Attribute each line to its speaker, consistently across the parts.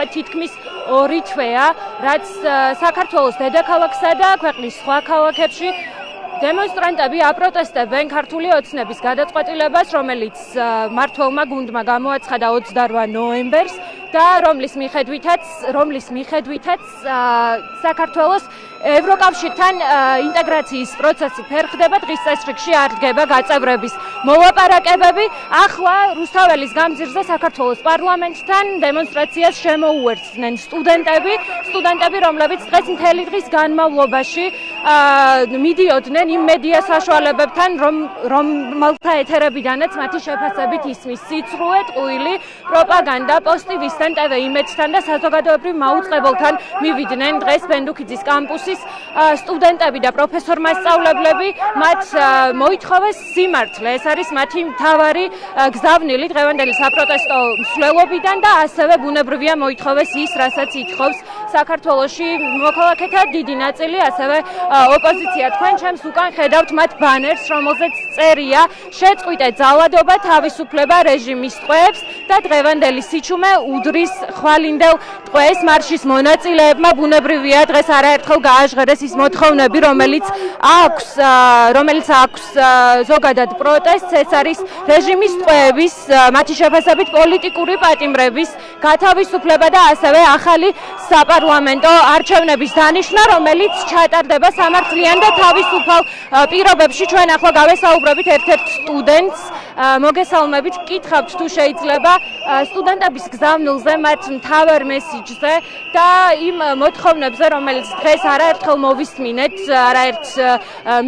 Speaker 1: უკვე თითქმის 2 თვეა, რაც საქართველოს დედაქალაქსა და ქვეყნის სხვა ქალაქებში დემონსტრანტები აპროტესტებენ ქართული ოცნების გადაწყვეტილებას, რომელიც მმართველმა გუნდმა გამოაცხადა 28 ნოემბერს და რომლის მიხედვითაც საქართველოს ევროკავშირთან ინტეგრაციის პროცესი ფერხდება, დღის წესრიგში არ დგება გაწევრების მოლაპარაკებები. ახლა რუსთაველის გამზირზე საქართველოს პარლამენტთან დემონსტრაციას შემოუერთდნენ სტუდენტები, რომლებიც დღეს მთელი დღის განმავლობაში მიდიოდნენ იმ მედია საშუალებებთან, რომელთა ეთერებიდანაც მათი შეფასებით ისმის სიცრუე, ტყუილი პროპაგანდა, პოსტივისთან, TV იმედთან და საზოგადოებრივ მაუწყებელთან მივიდნენ დღეს ბენდუქიძის კამპუსის სტუდენტები და პროფესორ-მასწავლებლები. მათ მოითხოვეს სიმართლე, ეს არის მათი მთავარი გზავნილი დღევანდელი საპროტესტო მსვლელობიდან და ასევე ბუნებრივია მოითხოვეს ის, რასაც ითხოვს საქართველოში მოქალაქეთა დიდი ნაწილი, ასევე ოპოზიცია. თქვენ ჩემს უკან ხედავთ მათ ბანერს, რომელზეც წერია შეწყვიტე ძალადობა, თავისუფლება, რეჟიმის ტყვეებს და დღევანდელი სიჩუმე უდრის ხვალინდელ ტყვეს. მარშის მონაწილეებმა ბუნებრივია დღეს არაერთხელ გააჟღერეს ის მოთხოვნები, რომელიც აქვს ზოგადად პროტესტს, ეს არის რეჟიმის ტყვეების, მათი შეფასებით პოლიტიკური პატიმრების გათავისუფლება და ასევე ახალი საპარლამენტო არჩევნების დანიშვნა, რომელიც ჩატარდება სამართლიან და თავისუფალ პირობებში. ჩვენ ახლა გავესაუბრებით ერთ-ერთ სტუდენტს, მოგესალმებით, გკითხავთ თუ შეიძლება სტუდენტების გზავნილზე, მათ მთავარ მესიჯზე და იმ მოთხოვნებზე, რომელიც დღეს არაერთხელ მოვისმინეთ არაერთ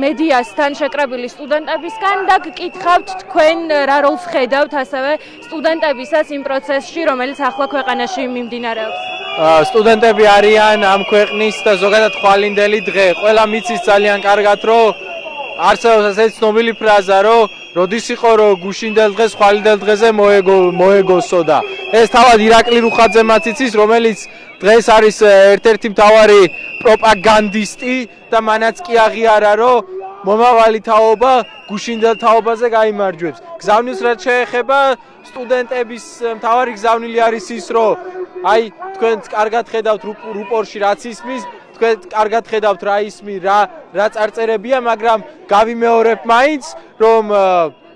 Speaker 1: მედიასთან შეკრებილი სტუდენტებისგან და გკითხავთ თქვენ რა როლს ხედავთ ასევე სტუდენტებისას იმ პროცესში, რომელიც ახლა ქვეყანაში მიმდინარეობს.
Speaker 2: სტუდენტები არიან ამ ქვეყნის და ზოგადად ხვალინდელი დღე. ყველა მიცის ძალიან კარგად, რომ არსებობს ესეთი ცნობილი ფრაზა, რომ როდის იყო რომ გუშინდელ დღეს ხვალინდელ დღეზე მოეგოსო და ეს თავად ირაკლი რუხაძემაც იცის, რომელიც დღეს არის ერთ-ერთი მთავარი პროპაგანდისტი და მანაც კი აღიარა, რომ მომავალი თაობა გუშინდელ თაობაზე გაიმარჯვებს. გზავნილს რაც შეეხება სტუდენტების მთავარი გზავნილი არის ის, რომ აი თქვენ კარგად ხედავთ რუპორში რაც ისმის, თქვენ კარგად ხედავთ რა ისმის, რა წარწერებია, მაგრამ გავიმეორებ მაინც, რომ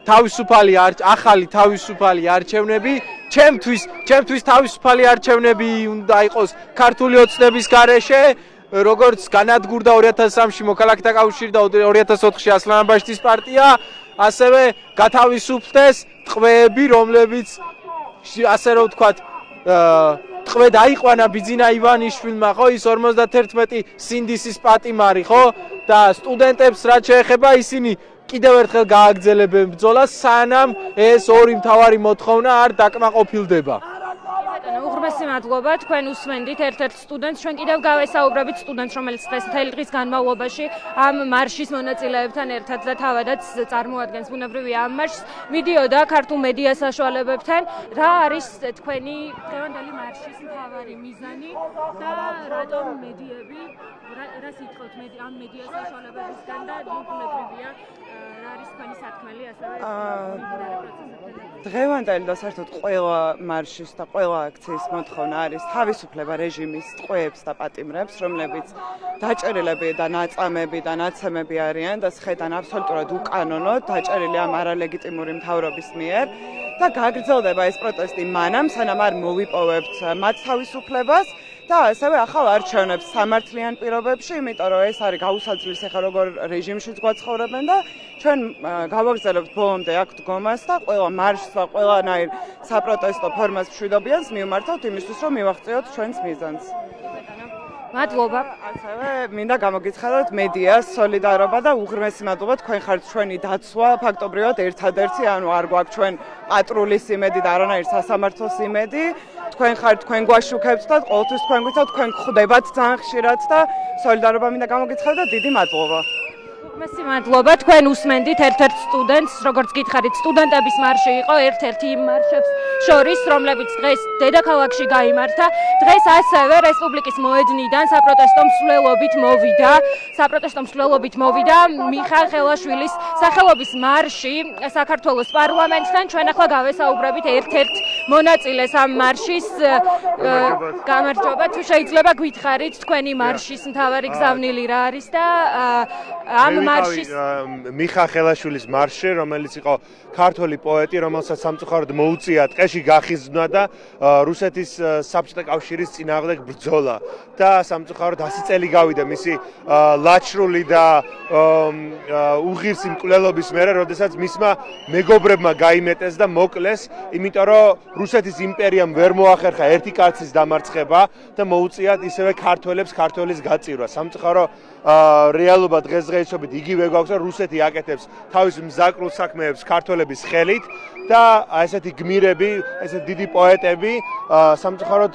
Speaker 2: ახალი თავისუფალი არჩევნები, ჩემთვის თავისუფალი არჩევნები უნდა იყოს ქართული ოცნების გარეშე, როგორც განადგურდა 2003-ში მოქალაქეთა კავშირი და 2004-ში ასლანაბაშტის პარტია, ასევე გათავისუფლდეს ტყვეები, რომლებიც ასე რომ ვთქვათ, ტყვე დაიყვანა ბიძინა ივანიშვილმა, ხო, ის 51 სინდისის პატიმარი, ხო? და სტუდენტებს რაც შეეხება, ისინი კიდევ ერთხელ გააგრძელებენ ბრძოლას, სანამ ეს ორი მთავარი მოთხოვნა არ დაკმაყოფილდება.
Speaker 1: უღრმესი მადლობა, თქვენ უსმენდით ერთ-ერთ სტუდენტს, ჩვენ კიდევ გავესაუბრებით სტუდენტს, რომელიც დღეს მთელი დღის განმავლობაში ამ მარშის მონაწილეებთან ერთად და თავადაც წარმოადგენს ბუნებრივია ამ მარშს, მიდიოდა ქართულ მედია საშუალებებთან, რა არის თქვენი დღევანდელი მარშის მთავარი მიზანი და რატომ მედიები, რას ითხოვთ ამ მედია საშუალებებისგან და ბუნებრივია რა არის თქვენი სათქმელი ასევე
Speaker 3: დღევანდელი და საერთოდ ყველა მარშის და ყველა აქციის მოთხოვნა არის თავისუფლება რეჟიმის ტყვეებს და პატიმრებს, რომლებიც დაჭერილები და ნაწამები და ნაცემები არიან და შედან აბსოლუტურად უკანონოდ დაჭერილი ამ არალეგიტიმური მთავრობის მიერ და გაგრძელდება ეს პროტესტი მანამ, სანამ არ მოვიპოვებთ მათ თავისუფლებას და ასევე ახალ არჩევნებს სამართლიან პირობებში, იმიტომ რომ ეს არის გაუსაძლის ახლა როგორ რეჟიმშიც გვაცხოვრებენ და ჩვენ გავაგრძელებთ ბოლომდე აქ დგომას და ყველა მარშს და ყველანაირ საპროტესტო ფორმას მშვიდობიანს მივმართავთ იმისთვის, რომ მივაღწიოთ ჩვენს მიზანს.
Speaker 1: მადლობა.
Speaker 3: ასევე მინდა გამოგიცხადოთ მედიას სოლიდარობა და უღრმესი მადლობა, თქვენ ხართ ჩვენი დაცვა, ფაქტობრივად ერთადერთი, ანუ არ გვაქვს ჩვენ პატრულის იმედი და არანაირ სასამართლოს იმედი. თქვენ ხართ, თქვენ გვაშუქებთ და ყოველთვის თქვენ გვითხოვთ, თქვენ გვხვდებათ ძალიან ხშირად და სოლიდარობა მინდა გამოგიცხადოთ და დიდი მადლობა.
Speaker 1: მესი მადლობა, თქვენ უსმენდით ერთ-ერთ სტუდენტს, როგორც გითხარით, სტუდენტების მარში იყო ერთ-ერთი იმ მარშებს შორის, რომლებიც დღეს დედაქალაქში გაიმართა. დღეს ასევე რესპუბლიკის მოედნიდან საპროტესტო მსვლელობით მოვიდა მიხა ხელაშვილის სახელობის მარში საქართველოს პარლამენტთან. ჩვენ ახლა გავესაუბრებით ერთ-ერთ მონაწილეს ამ მარშის გამარჯობა თუ შეიძლება გითხარით თქვენი მარშის მთავარი გზავნილი რა არის და ამ მარშის
Speaker 4: მიხა ხელაშვილის მარში, რომელიც იყო ქართველი პოეტი, რომელსაც სამწუხაროდ მოუწია ტყეში გახიზნა და რუსეთის საბჭოთა კავშირის წინააღმდეგ ბრძოლა და სამწუხაროდ 100 წელი გავიდა მისი ლაჩრული და უღირსი მკვლელობის მერე, როდესაც მისმა მეგობრებმა გაიმეტეს და მოკლეს, იმიტომ რომ რუსეთის იმპერიამ ვერ მოახერხა ერთი კაცის დამარცხება და მოუწიათ ისევე ქართველებს ქართველის გაწირვა. სამწუხაროდ რეალობა დღესდღეობით იგივე გვაქვს, რომ რუსეთი აკეთებს თავის მზაკრულ საქმეებს ქართველების ხელით და ესეთი გმირები, ესეთი დიდი პოეტები სამწუხაროდ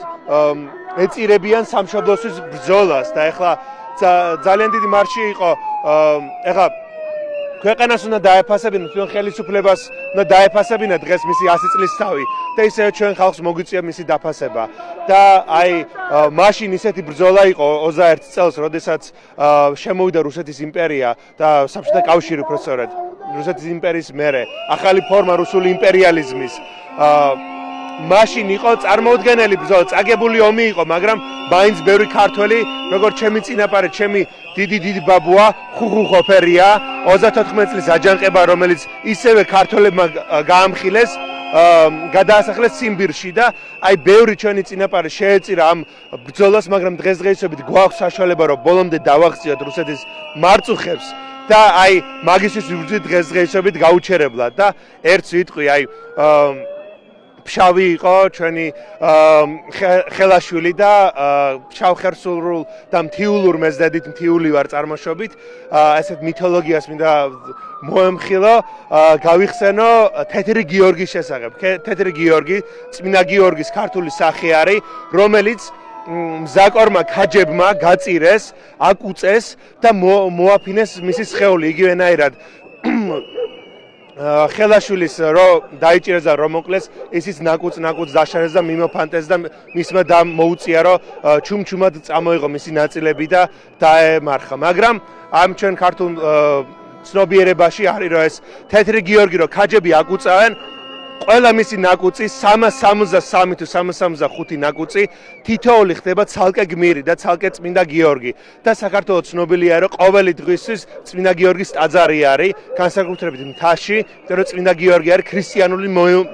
Speaker 4: ეწირებიან სამშობლოსთვის ბრძოლას და ეხლა ძალიან დიდი მარში იყო ეხლა ქვეყანას უნდა დაეფასებინათ, თვითონ ხელისუფლებას უნდა დაეფასებინათ დღეს მისი 100 წლის თავი და ისევე ჩვენ ხალხს მოგვიწია მისი დაფასება. და აი მაშინ ისეთი ბრძოლა იყო 21 წელს, როდესაც შემოვიდა რუსეთის იმპერია და საბჭოთა კავშირი უბრალოდ რუსეთის იმპერიის მერე, ახალი ფორმა რუსული იმპერიალიზმის მაშინ იყო წარმოუდგენელი ბრძოლა, წაგებული ომი იყო, მაგრამ მაინც ბევრი ქართველი, როგორც ჩემი წინაპარი, ჩემი დიდი ბაბუა ხუხუხოფერია, 34 წლის აჯანყება, რომელიც ისევე ქართველებმა გაამხილეს, გადაასახლეს ციმბირში და აი ბევრი ჩვენი წინაპარი შეეწირა ამ ბრძოლას, მაგრამ დღესდღეობით გვაქვს საშუალება, რომ ბოლომდე დავაღწიოთ რუსეთის მარწუხებს და აი მაგისთვის ვიბრძვით დღესდღეობით გაუჩერებლად და ერთ სიტყვი აი ფშავი იყო ჩვენი ხელაშვილი და ფშავხერსულრულ და მთიულურ მეზდედით მთიული ვარ წარმოშობით ესეთ მითოლოგიას მინდა მოემხილო გავიხსენო თეთრი გიორგის შესახებ. თეთრი გიორგი წმინდა გიორგის ქართული სახე არის, რომელიც მზაკორმა ქაჯებმა გაწირეს, აკუწეს და მოაფინეს მისი სხეული იგივენაირად ხელაშვილის რო დაიჭირეს და რომ მოკლეს, ისიც ნაკუწ დაშარეს და მიმოფანტეს და მისმა მოუწია რომ ჩუმჩუმად წამოიღო მისი ნაწილები და დაემარხა. მაგრამ ამ ჩვენ ქართულ ცნობიერებაში არის რომ ეს თეთრი გიორგი რო ქაჯები აკუწავენ, ყველა მისი ნაკუწი 373 თუ 375 ნაკუწი თითოეული ხდება ცალკე გმირი და ცალკე წმინდა გიორგი და საქართველოს ცნობილია რომ ყოველი დღისთვის წმინდა გიორგის ტაძარი არის განსაკუთრებით მთაში, იმიტომ რომ წმინდა გიორგი არის ქრისტიანული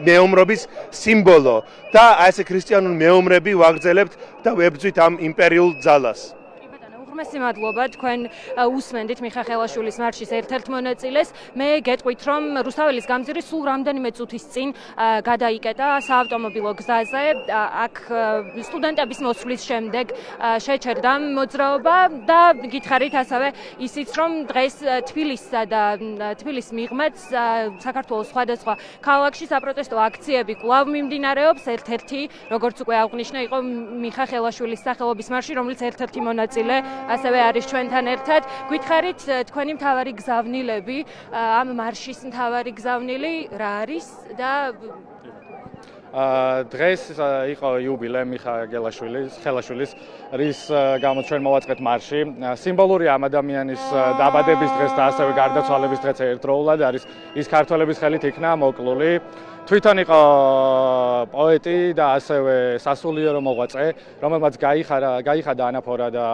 Speaker 4: მეომრობის სიმბოლო და ესე ქრისტიანული მეომრები ვაგრძელებთ და ვებრძვით ამ იმპერიულ ძალას.
Speaker 1: მესმე მადლობა თქვენ უსმენდით მიხა ხელაშვილის მარშის ერთ-ერთ მონაწილეს. მე გეტყვით რომ რუსთაველის გამზირი სულ რამდენიმე წუთის წინ გადაიკეტა საავტომობილო გზაზე. აქ სტუდენტების მოსვლის შემდეგ შეჩერდა მოძრაობა და გითხარით ასევე ისიც რომ დღეს თბილისსა და თბილისის მიღმაც საქართველოს სხვადასხვა ქალაქში საპროტესტო აქციები კვლავ მიმდინარეობს. ერთ-ერთი როგორც უკვე აღნიშნა იყო მიხა ხელაშვილის სახელობის მარში, რომელიც ერთ-ერთი მონაწილე ასევე არის ჩვენთან ერთად. გითხარით თქვენი მთავარი გზავნილები, ამ მარშის მთავარი გზავნილი რა არის და
Speaker 5: დღეს იყო იუბილე მიხა ხელაშვილის, რის გამო ჩვენ მოვაწყეთ მარში. სიმბოლური ამ ადამიანის დაბადების დღეს და ასევე გარდაცვალების დღეც ერთდროულად არის ის ქართველების ხელით იქნა მოკლული. თვითონ იყო პოეტი და ასევე სასულიერო მოღვაწე, რომელმაც გაიხადა ანაფორა და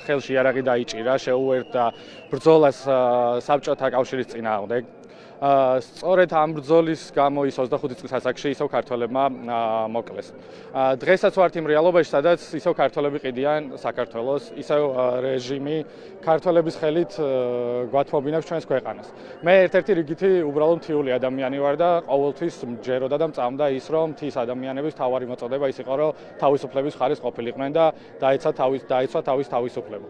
Speaker 5: ხელში იარაღი დაიჭირა, შეუერთდა ბრძოლას საბჭოთა კავშირის წინააღმდეგ. სწორედ ამ ბრძოლის გამო ის 25 წლის ასაკში ისევ ქართველებმა მოკლეს. დღესაც ვართ იმ რეალობაში, სადაც ისევ ქართველები ყიდიან საქართველოს, ისევ რეჟიმი ქართველების ხელით გვათმობინებს ჩვენს ქვეყანას. მე ერთ-ერთი რიგითი უბრალოდ მთიული ადამიანი ვარ და ყოველთვის მჯეროდა და მწამდა ის, რომ მთის ადამიანების თავარი მოწოდება ის იყო, რომ თავისუფლების მხარეს ყოფილიყვნენ და დაეცვა თავის თავისუფლება.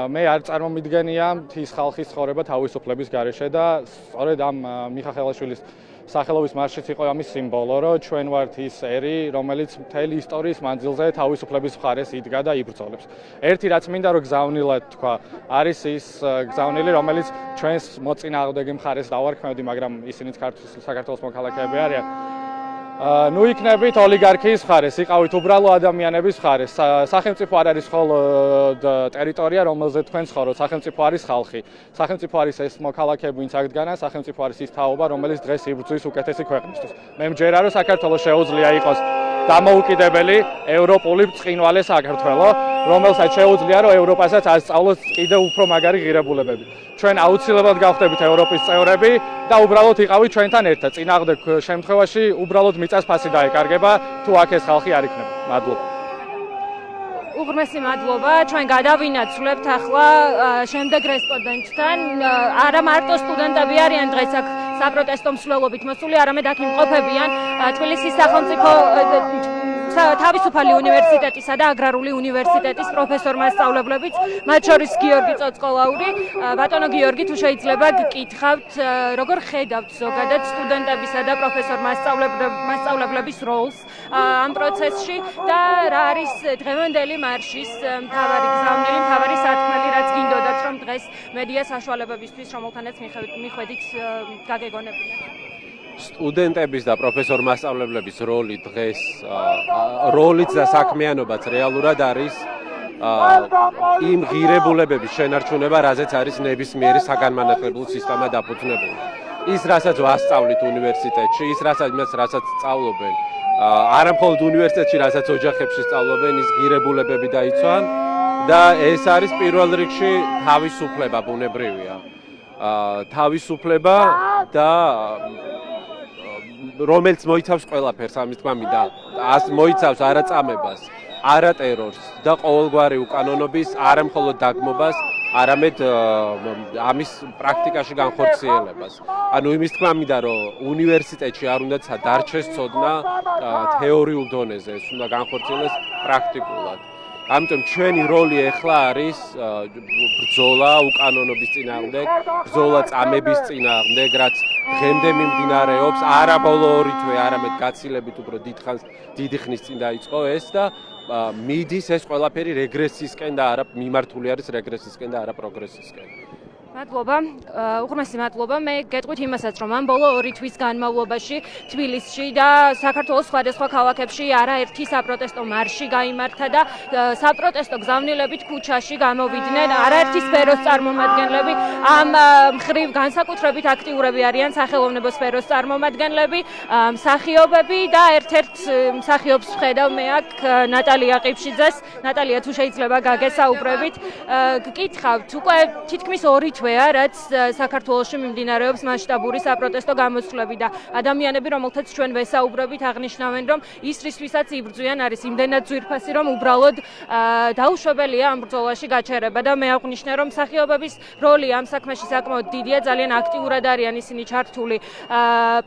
Speaker 5: მე არ წარმომიდგენია მთის ხალხის ცხოვრება თავისუფლების გარეშე და სწორედ ამ მიხა ხელაშვილის სახელობის მარშიც იყო ამის სიმბოლო, რომ ჩვენ ვართ ის ერი, რომელიც მთელი ისტორიის მანძილზე თავისუფლების მხარეს იდგა და იბრძოლებს. ერთი რაც მინდა რომ გზავნილად თქვა, არის ის გზავნილი, რომელიც ჩვენს მოწინააღმდეგე მხარეს დავარქმევდი, მაგრამ ისინიც საქართველოს მოქალაქეები არიან. ნუ იქნებით ოლიგარქიის მხარეს, იყავით უბრალო ადამიანების მხარეს. სახელმწიფო არ არის მხოლოდ ტერიტორია, რომელზე თქვენ ცხოვრობთ, სახელმწიფო არის ხალხი. სახელმწიფო არის ეს მოქალაქეები, ვინც აქ დგანან, სახელმწიფო არის ის თაობა, რომელიც დღეს იბრძვის უკეთესი ქვეყნისთვის. მე მჯერა, რომ საქართველოს შეუძლია იყოს დამოუკიდებელი ევროპული ბრწყინვალე საქართველო, რომელსაც შეუძლია, რომ ევროპასაც ასწავლოს კიდევ უფრო მაგარი ღირებულებები. ჩვენ აუცილებლად გავხდებით ევროპის წევრები და უბრალოდ იყავით ჩვენთან ერთად. წინააღმდეგ შემთხვევაში უბრალოდ მიწას ფასი დაეკარგება, თუ აქ ეს ხალხი არ იქნება. მადლობა.
Speaker 1: უღრმესი მადლობა. ჩვენ გადავინაცვლებთ ახლა შემდეგ რესპონდენტთან. არა მარტო სტუდენტები არიან დღეს აქ საპროტესტო მსვლელობით მოსული, არამედ აქ იმყოფებიან თბილისის სახელმწიფო თავისუფალი უნივერსიტეტისა და აგრარული უნივერსიტეტის პროფესორ-მასწავლებლებიც, მათ შორის გიორგი წოწყოლაური. ბატონო გიორგი, თუ შეიძლება გკითხავთ, როგორ ხედავთ ზოგადად სტუდენტებისა და პროფესორ-მასწავლებლების როლს ამ პროცესში და რა არის დღევანდელი მარშის მთავარი გზავნილი, მთავარი სათქმელი, რაც გინდოდათ, რომ დღეს მედია საშუალებებისთვის, რომელთანაც მიხვედით გაგეგონებინათ?
Speaker 6: სტუდენტების და პროფესორ-მასწავლებლების როლი დღეს როლიც და საქმიანობაც რეალურად არის იმ ღირებულებების შენარჩუნება, რაზეც არის ნებისმიერი საგანმანათლებლო სისტემა დაფუძნებული. ის, რასაც ვასწავლით უნივერსიტეტში, ის, რასაც სწავლობენ, არა მხოლოდ უნივერსიტეტში, რასაც ოჯახებში სწავლობენ, ის ღირებულებები დაიცვან და ეს არის პირველ რიგში თავისუფლება ბუნებრივია. თავისუფლება და რომელიც მოიცავს ყველაფერს, ამის თქმა მინდა, მოიცავს არაწამებას, არა ტერორს და ყოველგვარი უკანონობის არა მხოლოდ დაგმობას, არამედ ამის პრაქტიკაში განხორციელებას. ანუ იმის თქმა მინდა, რომ უნივერსიტეტში არ უნდა დარჩეს ცოდნა თეორიულ დონეზე, ეს უნდა განხორციელდეს პრაქტიკულად. ამიტომ ჩვენი როლი ახლა არის ბრძოლა უკანონობის წინააღმდეგ, ბრძოლა წამების წინააღმდეგ, რაც დღემდე მიმდინარეობს, არა ბოლო 2 თვე, არამედ გაცილებით უფრო დიდი ხნის წინ დაიწყო ეს და მიდის ეს ყველაფერი რეგრესისკენ და არა მიმართული არის რეგრესისკენ და არა პროგრესისკენ.
Speaker 1: მადლობა, უღრმესი მადლობა. მე გეტყვით იმასაც, რომ ამ ბოლო 2 თვის განმავლობაში თბილისში და საქართველოს სხვადასხვა ქალაქებში არაერთი საპროტესტო მარში გაიმართა და საპროტესტო გზავნილებით ქუჩაში გამოვიდნენ არაერთი სფეროს წარმომადგენლები. ამ მხრივ განსაკუთრებით აქტიურები არიან სახელოვნებო სფეროს წარმომადგენლები, მსახიობები და ერთ-ერთ მსახიობს ვხედავ მე აქ ნატალია ყიფშიძეს. ნატალია, თუ შეიძლება გაგესაუბრებით, გკითხავთ, უკვე თითქმის 2 თვეა, რაც საქართველოში მიმდინარეობს მასშტაბური საპროტესტო გამოსვლები და ადამიანები, რომელთაც ჩვენ ვესაუბრებით, აღნიშნავენ, რომ ის რისთვისაც იბრძვიან, არის იმდენად ძვირფასი, რომ უბრალოდ დაუშვებელია ამ ბრძოლაში გაჩერება და მე აღვნიშნე, რომ მსახიობების როლი ამ საქმეში საკმაოდ დიდია, ძალიან აქტიურად არიან ისინი ჩართული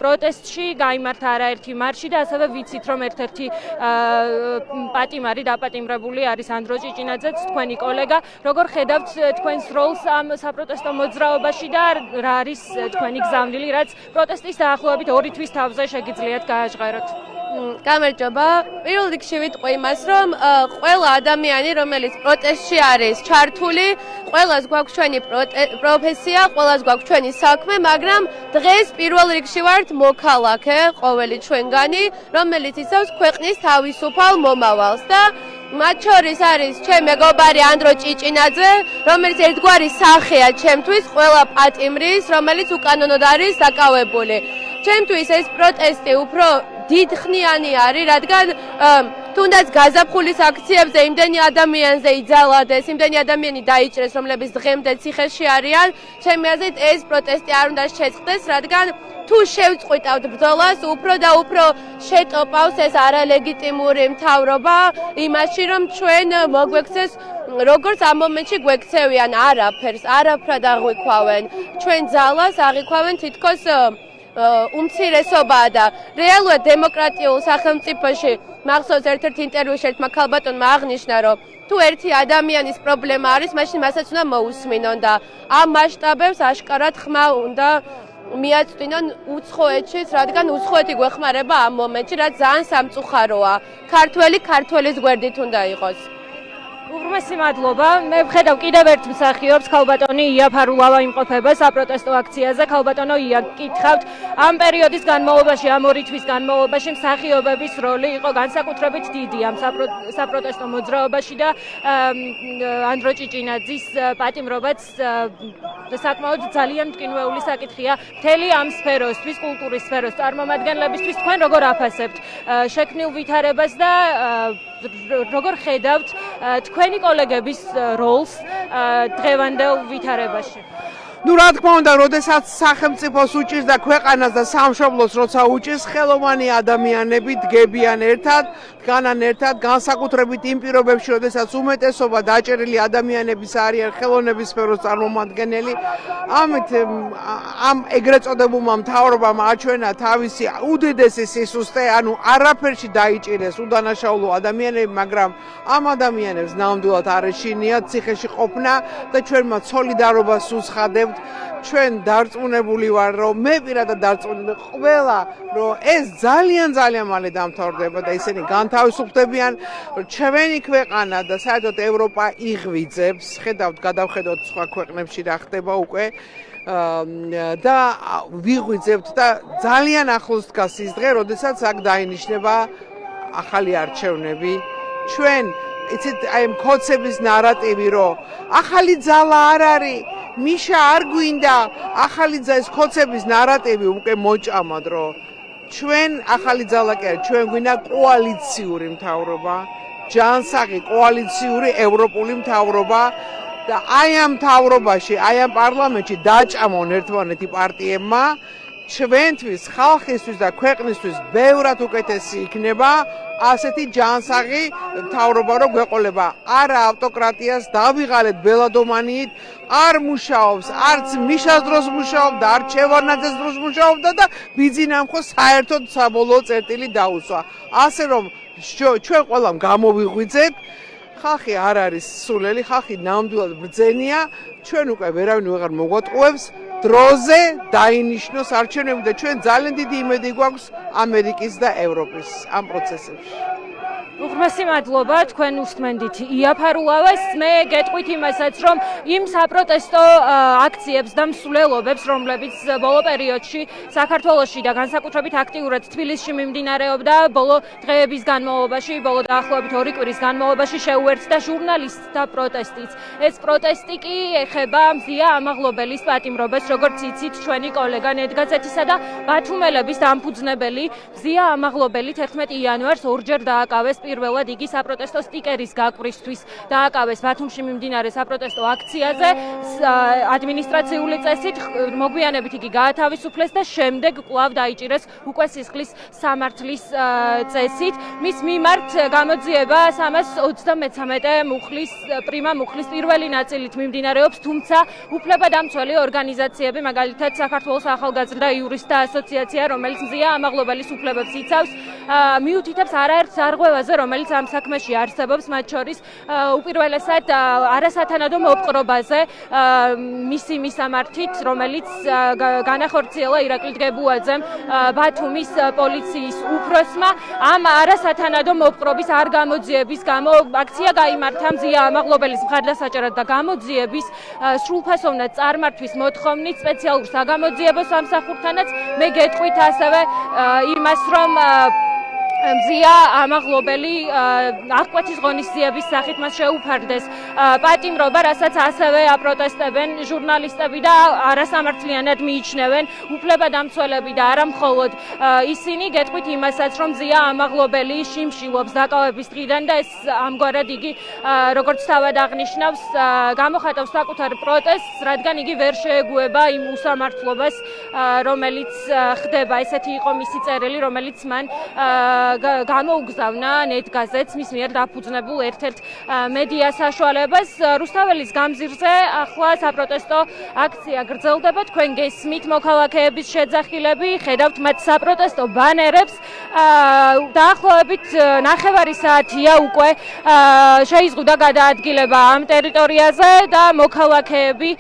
Speaker 1: პროტესტში, გაიმართა არაერთი მარში და ასევე ვიცით, რომ ერთ-ერთი პატიმარი დაპატიმრებული არის ანდრო ჭიჭინაძეც, თქვენი კოლეგა. როგორ ხედავთ თქვენს როლს ამ საპროტესტო მოძრაობაში და რა არის თქვენი გზავნილი, რაც პროტესტის დაახლოებით 2 თვის თავზე შეგიძლიათ გააჟღეროთ?
Speaker 7: გამარჯობა. პირველ რიგში ვიტყვი იმას, რომ ყველა ადამიანი, რომელიც პროტესტში არის ჩართული, ყველას გვაქვს ჩვენი პროფესია, ყველას გვაქვს ჩვენი საქმე, მაგრამ დღეს პირველ რიგში ვართ მოქალაქე, ყოველი ჩვენგანი, რომელიც იცავს ქვეყნის თავისუფალ მომავალს და მათ შორის არის ჩემი მეგობარი ანდრო ჭიჭინაძე, რომელიც ერთგვარი სახეა ჩემთვის ყველა პატიმრის, რომელიც უკანონოდ არის დაკავებული. ჩემთვის ეს პროტესტი უფრო დიდხნიანი არის, რადგან თუნდაც გაზაფხულის აქციებზე იმდენი ადამიანზე იძალადეს, იმდენი ადამიანი დაიჭრეს, რომლებიც დღემდე ციხეში არიან, ჩემი აზრით ეს პროტესტი არ უნდა შეწყდეს, რადგან თუ შევწყვიტავთ ბრძოლას, უფრო და უფრო შეტოპავს ეს არალეგიტიმური მთავრობა იმაში, რომ ჩვენ მოგვექცეს როგორც ამ მომენტში გვექცევიან არაფერს, არაფრად აღვიქვავენ, ჩვენ ძალას აღვიქვავენ თითქოს უმცირესობაა და რეალურად დემოკრატიულ სახელმწიფოში მახსოვს ერთ-ერთი ინტერვიუში ერთმა ქალბატონმა აღნიშნა, რომ თუ ერთი ადამიანის პრობლემა არის, მაშინ მასაც უნდა მოусმინონ და ამ მასშტაბებს აშკარად ხმა უნდა მიაწვდინონ უცხოეთშიც, რადგან უცხოეთი გვეხმარება ამ მომენტში, რაც ძალიან სამწუხაროა. ქართველი ქართველის გვერდით უნდა იყოს.
Speaker 1: უღრმესი მადლობა. მე ვხედავ კიდევ ერთ მსახიობს, ქალბატონი ია ფარულავა იმყოფება საპროტესტო აქციაზე. ქალბატონო ია, გკითხავთ, ამ პერიოდის განმავლობაში, ამ 2 თვის განმავლობაში მსახიობების როლი იყო განსაკუთრებით დიდი ამ საპროტესტო მოძრაობაში და ანდრო ჭიჭინაძის პატიმრობაც საკმაოდ ძალიან მტკინვეული საკითხია. მთელი ამ სფეროსთვის, კულტურის სფეროს წარმომადგენლებისთვის თქვენ როგორ აფასებთ შექმნილ ვითარებას და როგორ ხედავთ თქვენი კოლეგების როლს დღევანდელ ვითარებაში?
Speaker 8: ნუ რა თქმა უნდა, როდესაც სახელმწიფოს უჭირს და ქვეყანას და სამშობლოს როცა უჭირს, ხელოვანი ადამიანები დგებიან ერთად, დგანან ერთად, განსაკუთრებით იმ პირობებში, როდესაც უმეტესობა დაჭერილი ადამიანების არიან ხელოვნების სფეროს წარმომადგენელი. ამით ამ ეგრეთ წოდებულმა მთავრობამ აჩვენა თავისი უდიდესი სისუსტე, ანუ არაფერში დაიჭირეს უდანაშაულო ადამიანები, მაგრამ ამ ადამიანებს ნამდვილად არ ეშინიათ ციხეში ყოფნა და ჩვენ მათ სოლიდარობას უცხადებთ. ჩვენ დარწმუნებული ვარ, რომ მე პირადად დარწმუნებული ყველა, რომ ეს ძალიან მალე დამთავრდება და ისინი განთავისუფლებიან, ჩვენი ქვეყანა და საერთოდ ევროპა იღვიძებს, ხედავთ, გადავხედოთ სხვა ქვეყნებში რა ხდება უკვე და ვიღვიძებთ და ძალიან ახლოს დგას ის დღე, როდესაც აქ დაინიშნება ახალი არჩევნები. ჩვენ იცით, აი ამ ქოცების ნარატივი, რომ ახალი ძალა არ არის, მიშა არ გვინდა, ახალი ეს ქოცების ნარატივი უკვე მოჭამად, რომ ჩვენ ახალი ძალა კი არის, ჩვენ გვინდა კოალიციური მთავრობა, ჯანსაღი კოალიციური ევროპული მთავრობა და აი ამ მთავრობაში, აი ამ პარლამენტში დაჭამონ ერთმანეთი პარტიებმა, ჩვენთვის, ხალხისთვის და ქვეყნისთვის ბევრად უკეთესი იქნება ასეთი ჯანსაღი მთავრობა რო გვეყოლება. არა ავტოკრატიას დავიღალეთ ბელადომანიით, არ მუშაობს, არც მიშას დროს მუშაობდა, არც ჩევარნაძეს დროს მუშაობდა და ბიძინამხო საერთოდ საბოლოო წერტილი დაუსვა. ასე რომ ჩვენ ყველამ გამოვიღვიძეთ, ხალხი არ არის სულელი, ხალხი ნამდვილად ბრძენია, ჩვენ უკვე ვერავინ ვეღარ მოგვატყუებს. დროზე დაინიშნოს არჩევნები და ჩვენ ძალიან დიდი იმედი გვაქვს ამერიკის და ევროპის ამ პროცესებში.
Speaker 1: უღრმესი მადლობა, თქვენ უსმენდით ია ფარულავას. მე გეტყვით იმასაც, რომ იმ საპროტესტო აქციებს და მსვლელობებს, რომლებიც ბოლო პერიოდში საქართველოში და განსაკუთრებით აქტიურად თბილისში მიმდინარეობდა, ბოლო დღეების განმავლობაში, ბოლო დაახლოებით 2 კვირის განმავლობაში შეუერთდა ჟურნალისტთა პროტესტიც. ეს პროტესტი კი ეხება მზია ამაღლობელის პატიმრობას, როგორც იცით, ჩვენი კოლეგა ნეტგაზეთისა და ბათუმელების დამფუძნებელი მზია ამაღლობელი 11 იანვარს ორჯერ დააკავეს პირველად იგი საპროტესტო სტიკერის გაკვრისთვის დააკავეს ბათუმში მიმდინარე საპროტესტო აქციაზე. ადმინისტრაციული წესით მოგვიანებით იგი გაათავისუფლეს და შემდეგ კვლავ დაიჭირეს უკვე სისხლის სამართლის წესით. მის მიმართ გამოძიება 333 მუხლის პრიმა მუხლის პირველი ნაწილით მიმდინარეობს, თუმცა უფლებადამცველი ორგანიზაციები, მაგალითად საქართველოს ახალგაზრდა იურისტთა ასოციაცია, რომელიც მზია ამაღლობელის უფლებებს იცავს, მიუთითებს არაერთ სარღვევაზე, რომელიც ამ საქმეში არსებობს, მათ შორის უპირველესად არასათანადო მოპყრობაზე მისი მისამართით, რომელიც განახორციელა ირაკლი დგებუაძემ ბათუმის პოლიციის უფროსმა. ამ არასათანადო მოპყრობის არ გამოძიების გამო აქცია გაიმართა მზია ამაღლობელის მხარდასაჭერად და გამოძიების სრულფასოვნად წარმართვის მოთხოვნით სპეციალურ საგამოძიებო სამსახურთანაც. მე გეტყვით ასევე იმას, რომ მზია ამაღლობელი აღკვეთის ღონისძიების სახით მას შეუფარდეს პატიმრობა, რასაც ასევე აპროტესტებენ ჟურნალისტები და არასამართლიანად მიიჩნევენ უფლებადამცველები და არა მხოლოდ ისინი. გეტყვით იმასაც, რომ მზია ამაღლობელი შიმშილობს დაკავების დღიდან და ეს ამგვარად იგი, როგორც თავად აღნიშნავს, გამოხატავს საკუთარ პროტესტს, რადგან იგი ვერ შეეგუება იმ უსამართლობას, რომელიც ხდება. ესეთი იყო მისი წერილი, რომელიც მან გამოუგზავნა ნეტგაზეთს, მის მიერ დაფუძნებულ ერთ-ერთ მედია საშუალებას. რუსთაველის გამზირზე ახლა საპროტესტო აქცია გრძელდება. თქვენ გესმით მოქალაქეების შეძახილები, ხედავთ მათ საპროტესტო ბანერებს. დაახლოებით 9:15 საათია უკვე შეიზღუდა გადაადგილება ამ ტერიტორიაზე და მოქალაქეები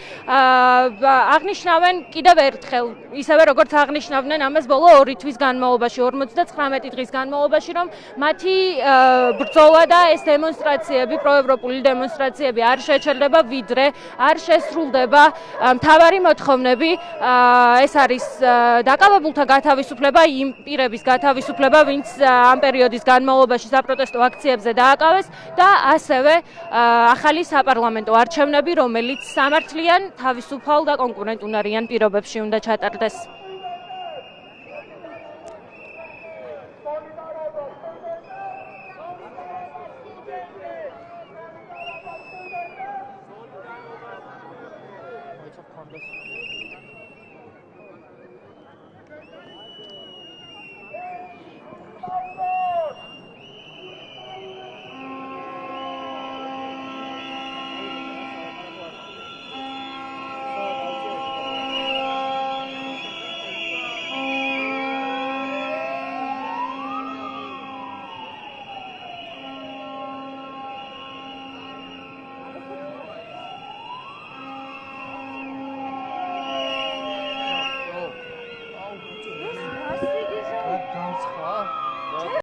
Speaker 1: აღნიშნავენ კიდევ ერთხელ, ისევე როგორც აღნიშნავდნენ ამას ბოლო 2 თვის განმავლობაში, 59 დღის განმავლობაში განმავლობაში, რომ მათი ბრძოლა და ეს დემონსტრაციები, პროევროპული დემონსტრაციები არ შეჩერდება, ვიდრე არ შესრულდება მთავარი მოთხოვნები, ეს არის დაკავებულთა გათავისუფლება, იმ პირების გათავისუფლება, ვინც ამ პერიოდის განმავლობაში საპროტესტო აქციებზე დააკავეს და ასევე ახალი საპარლამენტო არჩევნები, რომელიც სამართლიან, თავისუფალ და კონკურენტუნარიან პირობებში უნდა ჩატარდეს.